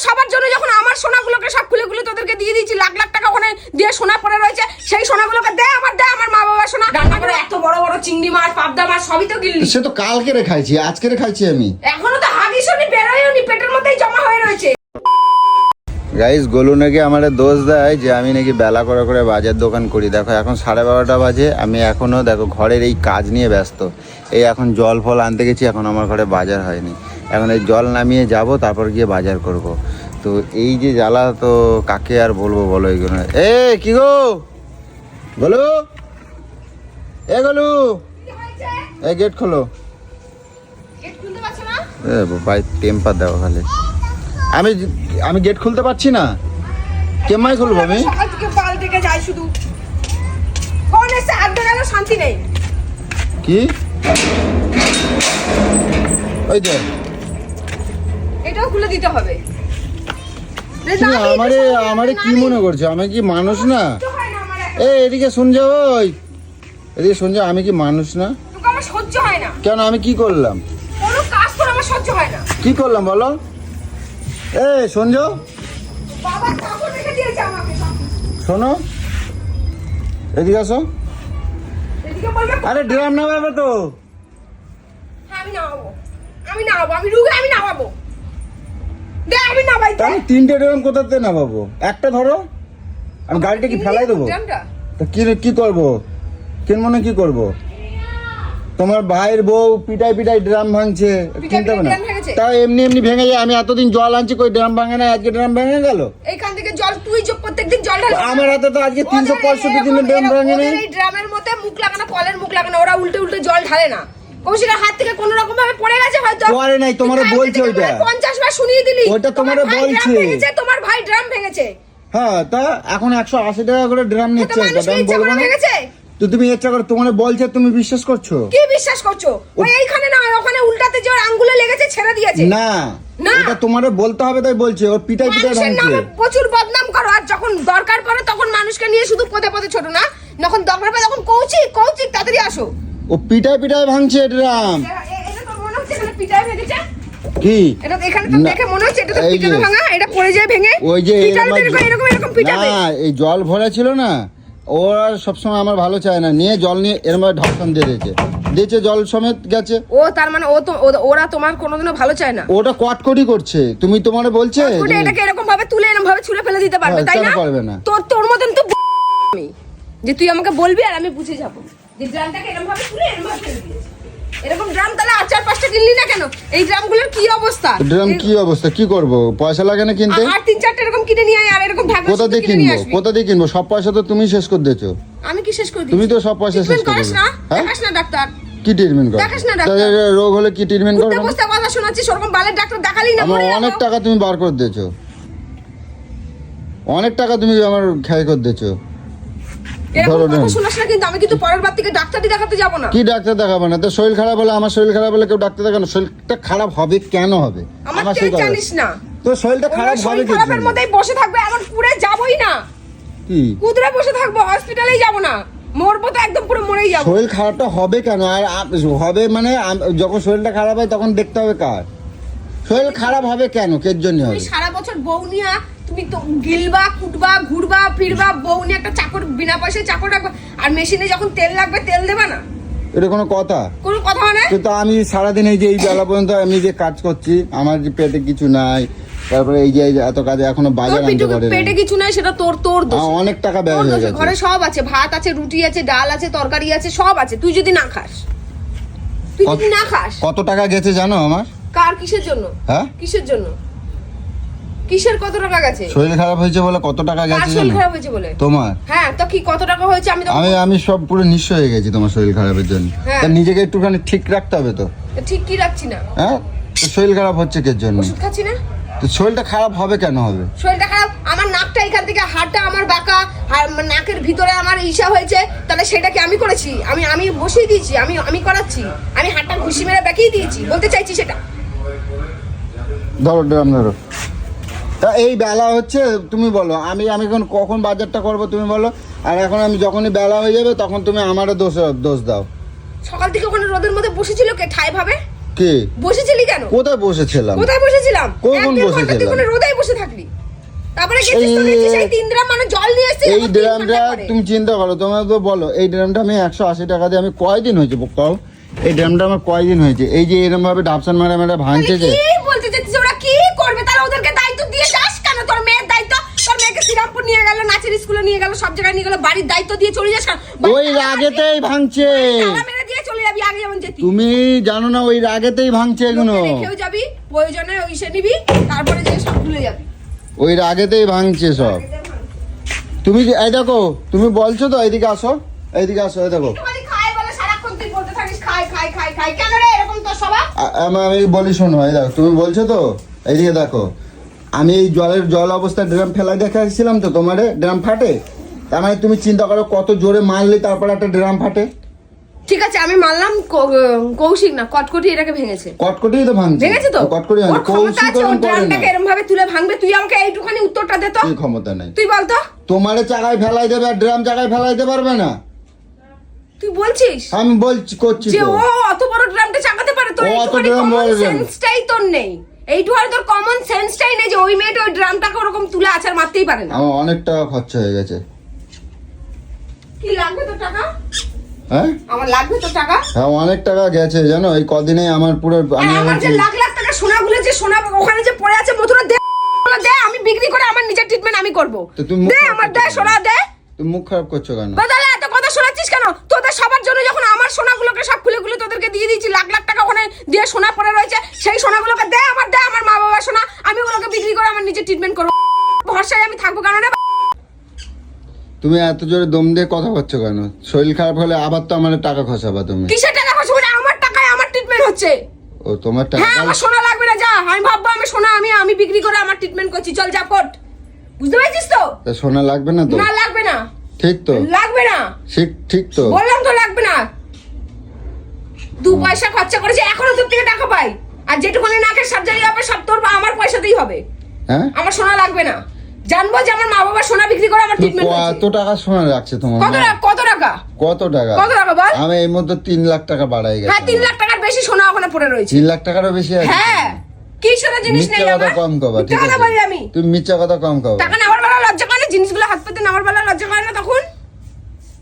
সবার জন্য যখন আমার সোনাগুলোকে সব খুলে খুলে তোদেরকে দিয়ে দিয়েছি, লাখ লাখ টাকা ওখানে দিয়ে সোনা পড়ে রয়েছে, সেই সোনাগুলোকে দে আমার মা বাবা সোনা। রান্না করে এত বড় বড় চিংড়ি মাছ, পাবদা মাছ সবই তো গিললি। সে তো কালকে রে খাইছি, আজকে রে খাইছি আমি। এখনো তো হাগিসনি বেরোয়নি, পেটের মধ্যেই জমা হয়ে রয়েছে। গাইস, গোলু নাকি আমারে দোষ দেয় যে আমি নাকি বেলা করে করে বাজার দোকান করি। দেখো এখন 12:30 বাজে, আমি এখনও দেখো ঘরের এই কাজ নিয়ে ব্যস্ত। এই এখন জল ফল আনতে গেছি, এখন আমার ঘরে বাজার হয়নি। এখন এই জল নামিয়ে যাব, তারপর গিয়ে বাজার করব। তো এই যে জ্বালা, তো কাকে আর বলবো বলো এইগুলো। এ কি গো গোলু, এ গোলু, এই গেট খোলো। গেট খুলতে পারছ না? এ ভাই টেম্পার দাও খালি। আমি গেট খুলতে পারছি না, কেমন খুলবো আমি? সকাল থেকে বাল থেকে যাই শুধু, ফোন এসে আড্ডা গেল, শান্তি নেই। কি ওই যে এটাও খুলে দিতে হবে। আমারে কি মনে করছো? আমি কি মানুষ না? এদিকে শুন যাও, এদিকে শুন যাও, আমি কি মানুষ না? তোকে আমার সহ্য হয় না। কেন, আমি কি করলাম? কোনো কাজ করে আমার সহ্য হয় না। কি করলাম বলো? শোন যাও, বাবা কাপড় রেখে দিয়েছে আমাকে সব। শোনো, এদিকে আসো। এদিকে বলবে আরে ড্রাম নামাবে তো। হ্যাঁ, আমি নামাবো, আমি রুগে আমি নামাবো। দে আমি নামাই। আমি 3টে ড্রাম কোথাতে নামাবো? একটা ধরো, আমি গাড়িটা কি ফেলাই দেবো? তা কি করবো? মনে কি করবো? তোমার ভাইয়ের বউ পিটাই পিটাই ড্রাম ভাঙছে, কিনতে হবে না? তাও এমনি ভেঙে যায়। আমি এতদিন জল আনছি, কই ড্রাম ভাঙে না, আজকে ড্রাম ভেঙে গেল। এইখান থেকে জল তুই যে প্রত্যেকদিন জল ঢাল। আমার হাতে তো আজকে 365 দিনের ড্রাম ভাঙে না। এই ড্রামের মধ্যে মুখ লাগানো, কলের মুখ লাগানো, ওরা উল্টে উল্টে জল ঢালে না। কৌশিকের হাত থেকে কোনো রকম ভাবে পড়ে গেছে হয়তো। পড়ে নাই, তোমারে বলছে ওইটা। 50 বার শুনিয়ে দিলি। ওইটা তোমারে বলছে। তোমার ভাই ড্রাম ভেঙেছে। হ্যাঁ, তা এখন 180 টাকা করে ড্রাম নিচ্ছে। আমি বলবো না। তো তুমি ইচ্ছা করে তোমারে বলছে, তুমি বিশ্বাস করছো? কি বিশ্বাস করছো? ওই এইখানে না, ওখানে উল্টাতে যে ওর আঙ্গুলে লেগেছে, ছেড়ে দিয়েছে। না, এটা তোমারে বলতে হবে, তাই বলছে। ওর পিটাই পিটাই ভাঙছে। প্রচুর বদনাম করো, আর যখন দরকার পড়ে তখন মানুষকে নিয়ে শুধু পদে পদে ছোট না, যখন দরকার পড়ে তখন কৌচিক তাড়াতাড়ি আসো। ও পিটাই পিটাই ভাঙছে ড্রাম। এটা তো মনে হচ্ছে এখানে পিটাই ভেঙেছে। কি এটা এখানে তো দেখে মনে হচ্ছে এটা তো পিটানো ভাঙা, এটা পড়ে যায় ভেঙে। ওই যে এরকম পিটাবে না, এই জল ভরা ছিল না, ওরা সবসময় আমার ভালো চায় না, নিয়ে জল নিয়ে এরম ঢাকন দিয়ে দিয়েছে, জল সমেত গেছে। ও তার মানে ওরা তোমার কোনোদিনও ভালো চায় না। ওটা কটকটি করছে, তুমি তোমারে বলছে এটাকে এরকম ভাবে তুলে এরকম ভাবে ছুঁড়ে ফেলে দিতে পারবে, তাই না? পারবে না। তোর মতন তো আমি যে তুই আমাকে বলবি আর আমি বুঝে যাবো যে ড্রামটাকে এরকম ভাবে তুলে এরকম ভাবে ফেলে দিয়েছে। এরকম ড্রাম তাহলে 4-5টা কিনলি না কেন? এই ড্রামগুলোর কি অবস্থা? ড্রাম কি অবস্থা, কি করব? পয়সা লাগে না কিনতে? আর 3-4টা এরকম কিনে নিয়ে আয়, আর এরকম ভাগ কোথা দিয়ে কিনবো? সব পয়সা তো তুমি শেষ করে দিয়েছো। আমি কি শেষ করে দিয়েছি? তুমি তো সব পয়সা শেষ করে দিয়েছিস না? দেখাস না ডাক্তার? কি ট্রিটমেন্ট করো? দেখাস না ডাক্তার? রোগ হলে কি ট্রিটমেন্ট করো? বুঝতে কথা শোনাচ্ছিস, ওরকম বালের ডাক্তার দেখালি না? আমার অনেক টাকা তুমি বার করে দিয়েছো, অনেক টাকা তুমি আমার ক্ষয় করে দিয়েছো। এরকম কথা শোনাস না কিন্তু, আমি কিন্তু পরের বার থেকে ডাক্তারই দেখাতে যাব না। কি ডাক্তার দেখাবো না? তো শরীর খারাপ হলে, আমার শরীর খারাপ হলে কেউ ডাক্তার দেখানো? শরীরটা খারাপ হবে কেন হবে? আমার তুই জানিস না তো শরীরটা খারাপ হবে কি? খারাপের মধ্যেই বসে থাকবে, আমার পুরে যাবই না। কি কুদরে বসে থাকবো, হসপিটালেই যাব না, মরবো তো একদম পুরো মরেই যাব। শরীর খারাপটা হবে কেন? আর হবে মানে যখন শরীরটা খারাপ হয় তখন দেখতে হবে কার শরীর খারাপ হবে কেন, কের জন্য হবে? সারা বছর বউ নিয়া তুমি তো গিলবা, কুটবা, ঘুরবা ফিরবা, বউ নিয়ে একটা চাকর, বিনা পয়সায় চাকর রাখবা, আর মেশিনে যখন তেল লাগবে তেল দেবা না? এটা কোনো কথা? কোনো কথা হয় না। কিন্তু আমি সারাদিন এই যে এই বেলা পর্যন্ত আমি যে কাজ করছি, আমার যে পেটে কিছু নাই, তারপরে এই যে এত কাজে এখনো বাজার আনতে পারে না। পেটে কিছু নাই সেটা তোর দোষ। অনেক টাকা ব্যয় হয়ে গেছে। ঘরে সব আছে, ভাত আছে, রুটি আছে, ডাল আছে, তরকারি আছে, সব আছে। তুই যদি না খাস, কত টাকা গেছে জানো আমার? কার কিসের জন্য? হ্যাঁ, কিসের জন্য? কিসের কত টাকা গেছে? শরীর খারাপ হয়েছে বলে কত টাকা গেছে জানো? শরীর খারাপ হয়েছে বলে? তোমার? হ্যাঁ, তো কি কত টাকা হয়েছে? আমি সব পুরো নিঃস্ব হয়ে গেছি তোমার শরীর খারাপের জন্য। তা নিজেকে একটুখানি ঠিক রাখতে হবে তো। ঠিক কি রাখছি না? হ্যাঁ, তো শরীর খারাপ হচ্ছে কের জন্য? ওষুধ খাচ্ছি না। তো শরীরটা খারাপ হবে কেন হবে? শরীরটা খারাপ, আমার নাকটা এখান থেকে, হাড়টা আমার বাঁকা, আর নাকের ভিতরে আমার ইসা হয়েছে, তাহলে সেটা কি আমি করেছি? আমি বসিয়ে দিয়েছি, আমি করাচ্ছি, আমি হাড়টা ঘুষি মেরে বেঁকিয়ে দিয়েছি, বলতে চাইছি সেটা। ধরো ড্রাম ধরো। তা এই বেলা হচ্ছে, তুমি বলো আমি কখন বাজারটা করবো তুমি বলো। আর এখন আমি যখনই বেলা হয়ে যাবে তখন তুমি আমারও দোষ দাও। সকাল থেকে ওখানে রোদের মধ্যে বসেছিল কে ঠাই ভাবে? কে বসেছিলি কেন? কোথায় বসেছিলাম? কোথায় বসেছিলাম? কখন এক-দেড় ঘন্টা বসেছিলাম? তুই কোনো রোদেই বসে থাকলি। তারপরে গেছিস তো দেখছিস সেই 3 ড্রাম মানে জল নিয়ে এসেছিস। এই ড্রামটা তুমি চিন্তা করো, তোমরা তো বলো এই ড্রামটা আমি 180 টাকা দিয়ে আমি কয়দিন হয়েছে কও? এই ড্রামটা আমার কয়দিন হয়েছে? এই যে এরকম ভাবে ডাবসান মারা মারা ভাঙছে যে, কি বলতে চাচ্ছিস? ওরা কি করবে? তাহলে ওদেরকে দায়িত্ব দিয়ে যাস কেন? তোর মেয়ের দায়িত্ব, তোর মেয়েকে শ্রীরামপুর নিয়ে গেল, নাচের স্কুলে নিয়ে গেল, সব জায়গায় নিয়ে গেল, বাড়ির দায়িত্ব দিয়ে চলে যাস কেন? ওই রাগেতেই ভাঙছে। তালা মেরে দিয়ে চলে যাবি আগে যেমন যেতি। তুমি জানো না ওই রাগেতেই ভাঙছে এগুলো, লোককে রেখেও যাবি, প্রয়োজনে ইসে নিবি, তারপরে যে সব ভুলে যাবি। ওই রাগেতেই ভাঙছে সব। তুমি এই দেখো, তুমি বলছো তো এইদিকে আসো, এইদিকে আসো, এই দেখো একটুখানি খাই বলে সারাক্ষণ তুই বলতে থাকিস খাই খাই খাই খাই। কেন রে এরকম তোর স্বভাব? আমি বলি শোনো, এই দেখো তুমি বলছো তো, এইদিকে দেখো আমি এই জল অবস্থায় ড্রাম ফেলাই দেখাচ্ছিলাম তো তোমারে, ড্রাম ফাটে। তার মানে তুমি চিন্তা করো কত জোরে মারলে তারপর একটা ড্রাম ফাটে। ঠিক আছে আমি মানলাম কৌশিক না কটকটি এটাকে ভেঙেছে। কটকটিই তো ভাঙছে। ভেঙেছে তো? কটকটি ওর ভাঙছে, ক্ষমতা কৌশিক আছে ওর ওরকম করে না। ড্রামটাকে এরকম ভাবে তুলে ভাঙবে। তুই আমাকে এইটুখানি উত্তরটা দে তো। কি ক্ষমতা নাই? তুই বল তো। তোমারে চাকায় ফেলাই দেবে আর ড্রাম চাকায় ফেলাইতে পারবে না। তুই বলছিস আমি বলছি করছি যে তো। ও অত বড় ড্রামটা চাকাতে পারে? তোর ও অত এইটুখানি ড্রাম কমন বলবে না। সেন্সটাই তোর নেই। এইটুখানি তোর কমন সেন্সটাই নেই যে ওই মেয়েটা ওই ড্রামটাকে ওরকম তুলে আছাড় মারতেই পারে না। আমার অনেক টাকা খরচা হয়ে গেছে। কি লাগবে তোর টাকা? হ্যাঁ আমার লাগবে তোর টাকা? হ্যাঁ অনেক টাকা গেছে জানো, এই কদিনে আমার পুরো আর আমার যে লাখ লাখ টাকা সোনাগুলো যে সোনা ওখানে যে পড়ে আছে মধুরা দে, ওগুলো দে, আমি বিক্রি করে আমার নিজের ট্রিটমেন্ট আমি করব। তো তুমি মুখ দে খারাপ আমার দে করছো সোনা দে। তুমি মুখ খারাপ করছো কেন? বদলে এত কথা শোনাচ্ছিস কেন? তোদের সবার জন্য যখন আমার সোনাগুলোকে সব খুলে খুলে তোদেরকে দিয়ে দিয়েছি, লাখ লাখ টাকা ওখানে দিয়ে সোনা পড়ে রয়েছে, সেই সোনাগুলোকে দে আমার মা বাবার সোনা, আমি ওগুলোকে বিক্রি করে আমার নিজের ট্রিটমেন্ট করবো। ভরসায় আমি থাকবো কারণ তুমি এত জোরে দম দিয়ে কথা বলছো কেন? শরীর খারাপ হলে আবার তো আমার টাকা খসাবা তুমি। কিসের টাকা খরচ করে? আমার টাকায় আমার ট্রিটমেন্ট হচ্ছে। ও তোমার টাকা? হ্যাঁ আমার সোনা লাগবে না, যা। আমি ভাববো আমি সোনা আমি বিক্রি করে আমার ট্রিটমেন্ট করছি, চল যা পট। বুঝতে পারছিস তো? তা সোনা লাগবে না তো? না লাগবে না। ঠিক তো? লাগবে না ঠিক তো? বললাম তো লাগবে না। 2 পয়সা খরচা করেছে, এখনো তোর থেকে টাকা পাই। আর যেটুকুনি নাকের সার্জারি হবে সব তোর বা আমার পয়সাতেই হবে। হ্যাঁ আমার সোনা লাগবে না। জানবো যে আমার মা বাবা সোনা বিক্রি করে আমার ট্রিটমেন্ট করছে। কত টাকা সোনা রাখছে তোমার কত মা? টাকা? কত টাকা? কত টাকা? কত টাকা বল? আমি এই মধ্যে 3 লাখ টাকা বাড়াই গেছে। হ্যাঁ 3 লাখ টাকার বেশি সোনা ওখানে পড়ে রয়েছে। 3 লাখ টাকারও বেশি আছে? হ্যাঁ কি সোনা জিনিস নেই মিথ্যা কথা আমার? কম কবা, ঠিক মিথ্যা কথা আছে? বলি আমি? তুমি মিথ্যা কথা কম কবা। টাকা নেওয়ার বেলা লজ্জা করে না? জিনিসগুলো হাত পেতে নেওয়ার বেলা লজ্জা করে না তখন?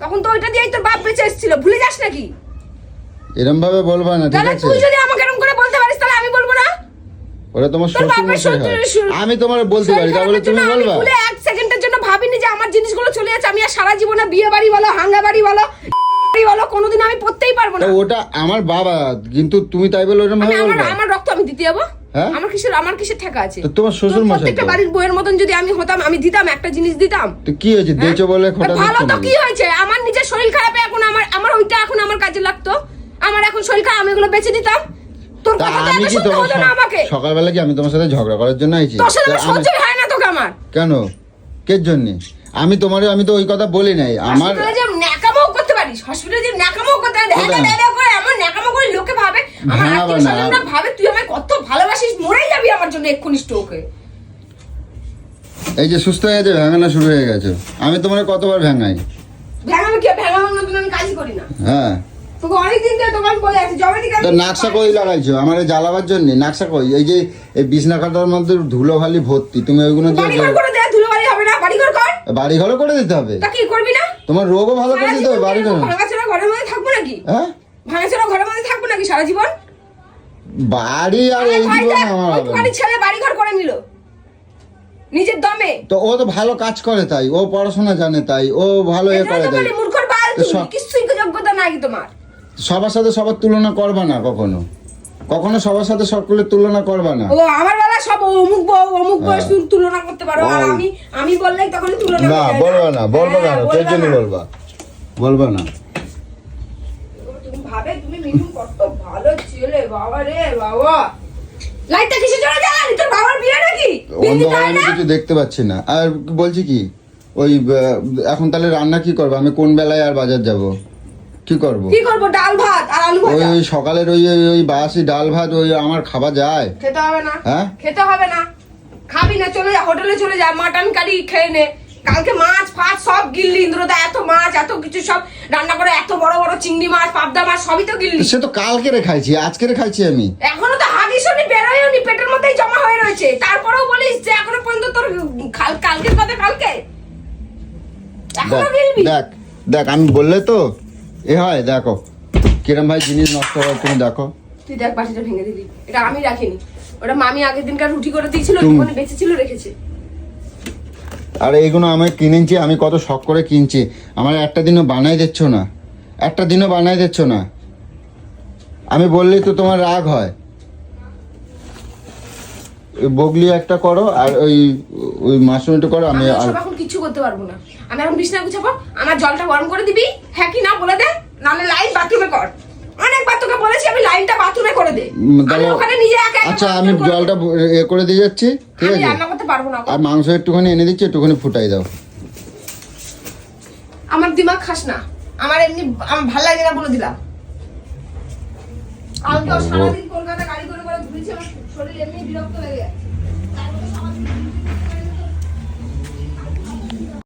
তখন তো ওইটা দিয়েই তোর বাপ বেঁচে এসেছিল, ভুলে যাস নাকি? এরকম ভাবে বলবা না, ঠিক তাহলে আছে? তুই যদি আমাকে এরকম করে বলতে পারিস তাহলে আমি বলবো না? ওরা তোমার তোর শ্বশুর বাপের মশাই হয়। শ্বশুর- আমি তোমার বলতে পারি, তা বলে তুমি আমি বলবা? ভুলে 1 সেকেন্ডের জন্য ভাবিনি যে আমার জিনিসগুলো চলে যাচ্ছে। আমি আর সারা জীবনে বিয়ে বাড়ি বলো, হাঙ্গা বাড়ি বলো, বাড়ি বলো, কোনোদিন আমি পড়তেই পারবো না। তা ওটা আমার বাবা, কিন্তু তুমি তাই বলে ওরকম ভাবে বলবা? আমার রক্ত আমি দিতে যাবো? হ্যাঁ? আমার কিসের ঠেকা আছে? তো তোমার শ্বশুর তোর মশাই প্রত্যেকটা তো। বাড়ির বইয়ের মতন যদি আমি হতাম, আমি দিতাম, একটা জিনিস দিতাম। তো কি হয়েছে, দেছো বলে খোটা ভালো দিচ্ছ তো নাকি? কি হয়েছে? আমার নিজের শরীর খারাপে এখন আমার ওইটা এখন আমার কাজে লাগতো। আমার এখন শরীর খারাপ, আমি এগুলো বেঁচে দিতাম। তোর তা কথা তো আমি এত কি শুনতে তোমার হতো না আমাকে। সকালবেলা কি আমি তোমার সাথে ঝগড়া করার জন্য আইছি? তোর সাথে তা আমার সহ্যই হয় না তোকে আমার। কেন? কের জন্য? আমি তো ওই কথা বলি নাই। আমার হসপিটালে যে ন্যাকামো করতে পারিস, হসপিটালে যে ন্যাকামো করতে পারিস, কোথায়? দেখা করে আমার ন্যাকামো করে লোকে ভাবে, আমার হ্যাঁ, আত্মীয় স্বজনরা ভাবে তুই আমায় কত ভালোবাসিস, মরেই যাবি আমার জন্য এক্ষুনি স্ট্রোকে। এই যে সুস্থ হয়ে গেছে, ভেঙানো শুরু হয়ে গেছে। আমি তোমার কতবার ভেঙাই? ভেঙাবে কি? ভেঙানোর মতন আমি কাজই করি না। হ্যাঁ তোকে অনেকদিন ধরে তোকে আমি বলে আছি, জবে থেকে তা নাকশা কই লাগাইছো আমার জ্বালাবার জন্য? নাকশা কই? এই যে এই বিছনা কাটার মধ্যে ধুলো ভালি ভর্তি, তুমি ওইগুলো বাড়িঘর করে দে, ধুলোবাড়ি হবে না, বাড়িঘর কর। বাড়ি ঘরও করে দিতে হবে? তা কি করবি না? তোমার রোগও ভালো করে দিতে হবে বাড়ি ঘর? ভাঙাচোরা ঘরের মধ্যে থাকবো নাকি? হ্যাঁ ভাঙাচোরা ঘরের মধ্যে থাকবো নাকি সারা জীবন? বাড়ি আর এই জীবন আমার হবে না। বাড়ি ছেলে বাড়িঘর করে নিল নিজের দমে। তো ও তো ভালো কাজ করে তাই, ও পড়াশোনা জানে তাই, ও ভালো এ করে তাই। মূর্খর বাল তো তুমি, কিছুই যোগ্যতা নাই তোমার। সবার সাথে সবার তুলনা করবা না কখনো, কখনো সবার সাথে সকলের তুলনা করবা না। ও আমার বেলা সব অমুক হ্যাঁ। বয়স তুলনা করতে পারো, আর আমি বললেই তখন তুলনা না হয়ে যায় বলবা না, বলবা হ্যাঁ, কেন? বলবা কে জন্য না। বলবা? বলবা না। তুমি ভাবে তুমি মিঠুন কত ভালো ছেলে, বাবা রে বাবা। লাইটটা কিসের জন্য জ্বালালি? তোর বাবার বিয়ে নাকি? বিয়ে অন্ধকারে হয় আমি না? কিছু দেখতে পাচ্ছি না। আর বলছি কি, ওই এখন তাহলে রান্না কি করবো? আমি কোন বেলায় আর বাজার যাব? কি করব? কি করবো? ডাল ভাত আর আলু ওই ভাজা। ওই সকালের ওই বাসি ডাল ভাত ওই আমার খাওয়া যায়? খেতে হবে না। হ্যাঁ? খেতে হবে না। খাবি না, চলে যা হোটেলে চলে যা, মাটন কারি খেয়ে নে, কালকে মাছ ফাছ সব গিললি, ইন্দ্রদা এত মাছ এত কিছু সব রান্না করে, এত বড় বড় চিংড়ি মাছ পাবদা মাছ সবই তো গিললি। সে তো কালকে খাইছি, আজকে খাইছি আমি। এখনো তো হাগিসনি বেরোয়নি, পেটের মধ্যেই জমা হয়ে রয়েছে, তারপরেও বলিস যে এখনো পর্যন্ত তোর কালকের কথা কালকে এখনো গিলবি। দেখ দেখ আমি বললে তো এ হয়, দেখো কিরম ভাই জিনিস নষ্ট হয়, তুমি দেখো। তুই দেখ বাটিটা ভেঙে দিবি, এটা আমি রাখিনি, ওটা মামি আগের দিনকার রুটি করে দিয়েছিল, ওখানে বেঁচেছিল রেখেছে। আরে এগুলো আমি কিনেছি, আমি কত শখ করে কিনছি, আমার একটা দিনও বানাই দিচ্ছ না, একটা দিনও বানাই দিচ্ছ না। আমি বললেই তো তোমার রাগ হয়। ওই বগলি একটা করো আর ওই ওই মাশরুমটা করো। আমি আর এখন কিছু করতে পারবো না, আমি এখন বিছনা গুছাবো, আমার জলটা গরম করে দিবি, হ্যাঁ কি না বলে দে, নাহলে লাইন বাথরুমে কর। অনেকবার তোকে বলেছি আমি লাইনটা বাথরুমে করে দে, আমি ওখানে নিজে একা একা আচ্ছা আমি জলটা এ করে দিয়ে যাচ্ছি, ঠিক আমি আছে? রান্না করতে পারবো না। আর মাংস একটুখানি এনে দিচ্ছি, একটুখানি ফুটাই দাও। আমার দিমাগ খাস না, আমার এমনি আমার ভালো লাগে না বলে দিলাম। কালকে সারাদিন কলকাতা গাড়ি করে ঘুরেছি, আমার শরীর এমনি বিরক্ত লেগে যাচ্ছে।